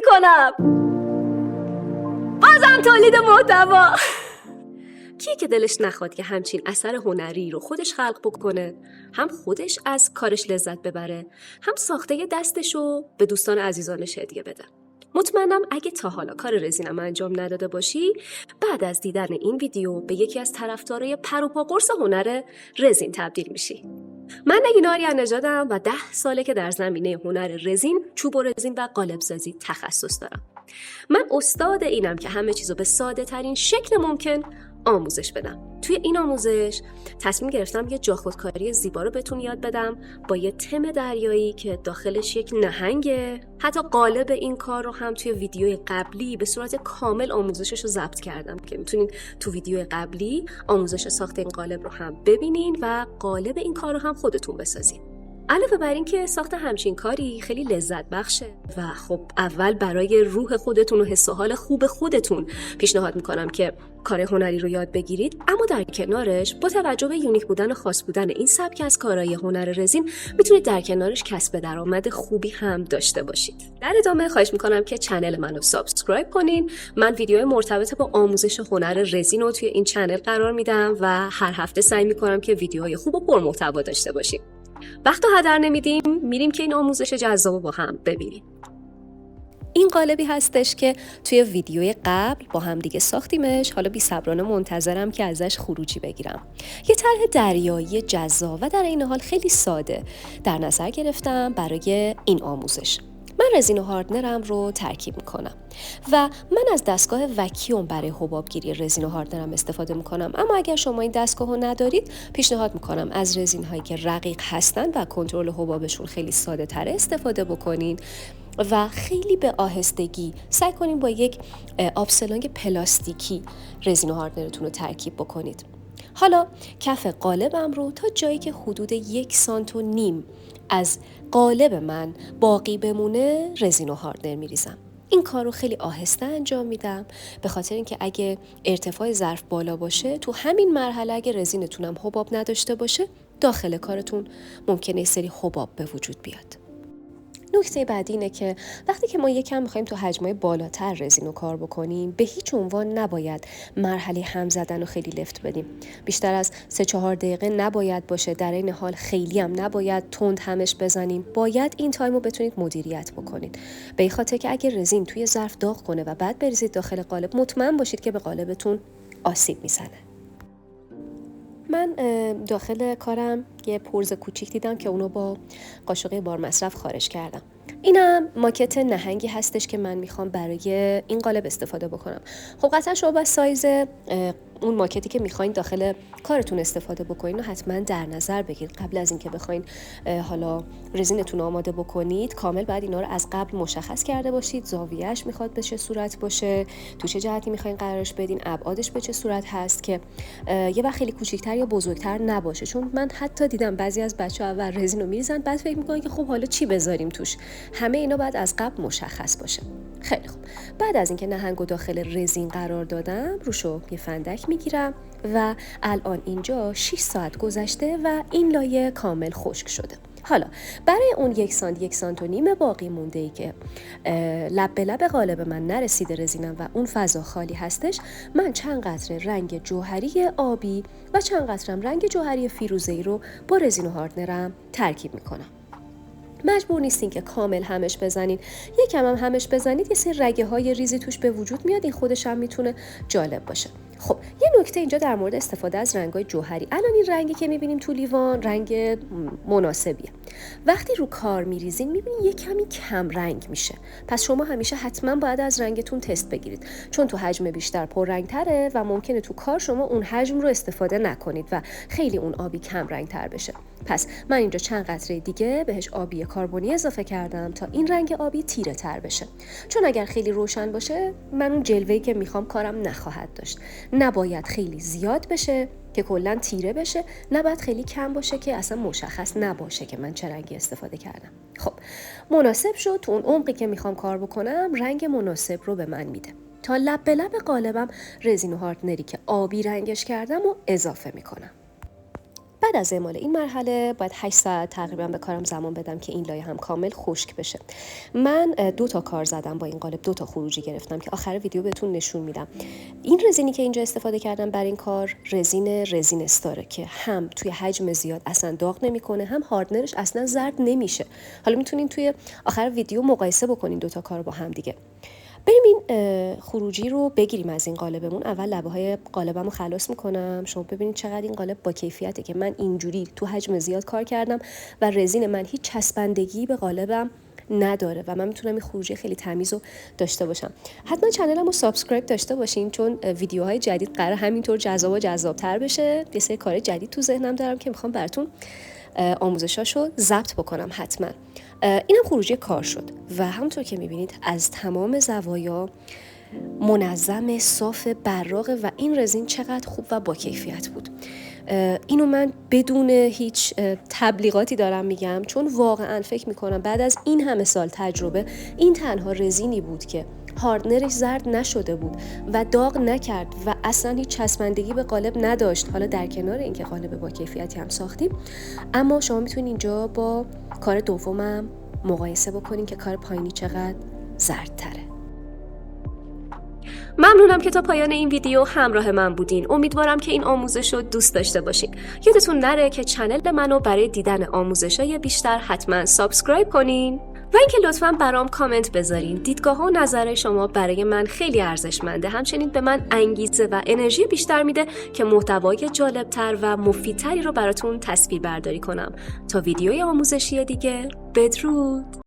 میکنم. بازم تولید محتوا. کیه که دلش نخواد که همچین اثر هنری رو خودش خلق بکنه، هم خودش از کارش لذت ببره، هم ساخته دستش رو به دوستان عزیزانش هدیه بده. مطمئنم اگه تا حالا کار رزینم انجام نداده باشی، بعد از دیدن این ویدیو به یکی از طرفدارای پر و پا قرص هنر رزین تبدیل میشی. من نگین آریا نژادم و 10 ساله که در زمینه هنر رزین، چوب و رزین و قالب‌سازی تخصص دارم. من استاد اینم که همه چیزو به ساده ترین شکل ممکن آموزش بدم. توی این آموزش تصمیم گرفتم یه جا خودکاری زیبا رو بهتون یاد بدم با یه تم دریایی که داخلش یک نهنگه. حتی قالب این کار رو هم توی ویدیوی قبلی به صورت کامل آموزشش رو ضبط کردم که میتونین تو ویدیو قبلی آموزش ساخت این قالب رو هم ببینین و قالب این کار رو هم خودتون بسازین. علاوه بر این که ساخت همچین کاری خیلی لذت بخشه و خب اول برای روح خودتون و حس و حال خوب خودتون پیشنهاد میکنم که کار هنری رو یاد بگیرید، اما در کنارش با توجه به یونیک بودن و خاص بودن این سبک از کارهای هنر رزین میتونید در کنارش کسب درآمد خوبی هم داشته باشید. در ادامه خواهش میکنم که چنل منو سابسکرایب کنین. من ویدیوهای مرتبط با آموزش هنر رزین رو توی این چنل قرار میدم و هر هفته سعی میکنم که ویدیوهای خوب و پرمحتوا داشته باشیم. وقت رو هدر نمیدیم، میریم که این آموزش جذاب رو با هم ببینیم. این قالبی هستش که توی ویدیوی قبل با هم دیگه ساختیمش. حالا بی‌صبرانه منتظرم که ازش خروجی بگیرم. یه طرح دریایی جذاب و در این حال خیلی ساده در نظر گرفتم برای این آموزش. من رزین و هاردنرم رو ترکیب میکنم و من از دستگاه وکیوم برای حبابگیری رزین و هاردنرم استفاده میکنم، اما اگر شما این دستگاه رو ندارید پیشنهاد میکنم از رزین هایی که رقیق هستن و کنترل حبابشون خیلی ساده تره استفاده بکنین و خیلی به آهستگی سعی کنین با یک آبسلانگ پلاستیکی رزین و هاردنرتون رو ترکیب بکنید. حالا کف قالبم رو تا جایی که حدود 1.5 سانت از قالب من باقی بمونه رزین و هاردنر میریزم. این کار رو خیلی آهسته انجام میدم به خاطر اینکه اگه ارتفاع ظرف بالا باشه تو همین مرحله اگه رزینتونم حباب نداشته باشه داخل کارتون ممکنه یه سری حباب به وجود بیاد. نکته بعدی اینه که وقتی که ما یکم می‌خوایم تو حجمای بالاتر رزین رو کار بکنیم به هیچ عنوان نباید مرحله هم زدن رو خیلی لفت بدیم. بیشتر از 3-4 دقیقه نباید باشه، در این حال خیلی هم نباید تند همش بزنیم. باید این تایم رو بتونید مدیریت بکنید. به این خاطر که اگه رزین توی ظرف داغ کنه و بعد بریزید داخل قالب مطمئن باشید که به قالبتون آسیب میزنه. من داخل کارم یه پرز کوچیک دیدم که اونو با قاشقه بار مصرف خارج کردم. اینم ماکت نهنگی هستش که من میخوام برای این قالب استفاده بکنم. خب قطعا شما با سایز اون ماکتی که میخواین داخل کارتون استفاده بکنین و حتما در نظر بگیرید. قبل از اینکه بخواین حالا رزینتون آماده بکنید کامل بعد اینا رو از قبل مشخص کرده باشید. زاویه‌اش میخواد به چه صورت باشه، تو چه جهتی میخواین قرارش بدین، ابعادش به چه صورت هست که یه وقت خیلی کوچیک‌تر یا بزرگتر نباشه. چون من حتی دیدم بعضی از بچه‌ها اول رزین رو میریزن بعد فکر میکنن که خب حالا چی بذاریم توش. همه اینا باید از قبل مشخص باشه. خیلی خوب. بعد از اینکه نهنگو داخل رزین قرار دادم روشو یه فندک میگیرم و الان اینجا 6 ساعت گذشته و این لایه کامل خشک شده. حالا برای اون 1 سانت و نیم باقی مونده ای که لب به لب قالب من نرسیده رزینم و اون فضا خالی هستش، من چند قطره رنگ جوهری آبی و چند قطرم رنگ جوهری فیروزه‌ای رو با رزین و هاردنرم ترکیب میکنم. مجبور نیستین که کامل همش بزنین، یکم هم همش بزنید یه سری رگه های ریزی توش به وجود میاد. این خودش هم میتونه جالب باشه. خب یه نکته اینجا در مورد استفاده از رنگ‌های جوهری. الان این رنگی که می‌بینیم تو لیوان رنگ مناسبیه. وقتی رو کار می‌ریزین می‌بینین یه کمی کم رنگ میشه. پس شما همیشه حتما باید از رنگتون تست بگیرید، چون تو حجم بیشتر پررنگ‌تره و ممکنه تو کار شما اون حجم رو استفاده نکنید و خیلی اون آبی کم رنگ‌تر بشه. پس من اینجا چند قطره دیگه بهش آبی کربنی اضافه کردم تا این رنگ آبی تیره تر بشه، چون اگر خیلی روشن باشه من اون جلوه‌ای که میخوام کارم نخواهد داشت. نباید خیلی زیاد بشه که کلا تیره بشه، نباید خیلی کم باشه که اصلا مشخص نباشه که من چه رنگی استفاده کردم. خب مناسب شد. تو اون عمقی که میخوام کار بکنم رنگ مناسب رو به من میده. تا لب به لب قالبم رزین و هاردنری که آبی رنگش کردم و اضافه میکنم. بعد از اعمال این مرحله باید 8 ساعت تقریبا به کارم زمان بدم که این لایه هم کامل خشک بشه. من 2 تا کار زدم با این قالب، 2 تا خروجی گرفتم که آخر ویدیو بهتون نشون میدم. این رزینی که اینجا استفاده کردم برای این کار رزین استاره که هم توی حجم زیاد اصلا داغ نمیکنه، هم هاردنرش اصلا زرد نمیشه. حالا میتونین توی آخر ویدیو مقایسه بکنین 2 تا کار با هم دیگه. بریم این خروجی رو بگیریم از این قالبمون. اول لبه های قالبم رو خلاص میکنم. شما ببینید چقدر این قالب با کیفیته که من اینجوری تو حجم زیاد کار کردم و رزین من هیچ چسبندگی به قالبم نداره و من میتونم این خروجی خیلی تمیز رو داشته باشم. حتما چنلم رو سابسکرایب داشته باشین چون ویدیوهای جدید قرار همینطور جذاب و جذابتر بشه. یه سری کار جدید تو ذهنم دارم که میخوام براتون آموزشاشو ضبط بکنم حتما. اینم خروجی کار شد و همونطور که میبینید از تمام زوایا منظم، صاف، براقه و این رزین چقدر خوب و با کیفیت بود. اینو من بدون هیچ تبلیغاتی دارم میگم چون واقعا فکر میکنم بعد از این همه سال تجربه این تنها رزینی بود که هاردنرش زرد نشده بود و داغ نکرد و اصلا هیچ چسبندگی به قالب نداشت. حالا در کنار اینکه قالب با کیفیتی هم ساختیم، اما شما میتونید اینجا با کار دومم مقایسه بکنین که کار پایینی چقدر زردتره. ممنونم که تا پایان این ویدیو همراه من بودین. امیدوارم که این آموزش رو دوست داشته باشین. یادتون نره که چنل منو برای دیدن آموزش‌های بیشتر حتما سابسکرایب کنین و اینکه لطفاً برام کامنت بذارین. دیدگاه و نظر شما برای من خیلی ارزشمنده. همچنین به من انگیزه و انرژی بیشتر میده که محتوای جالبتر و مفیدتری رو براتون تصویر برداری کنم. تا ویدیوی آموزشی دیگه، بدرود.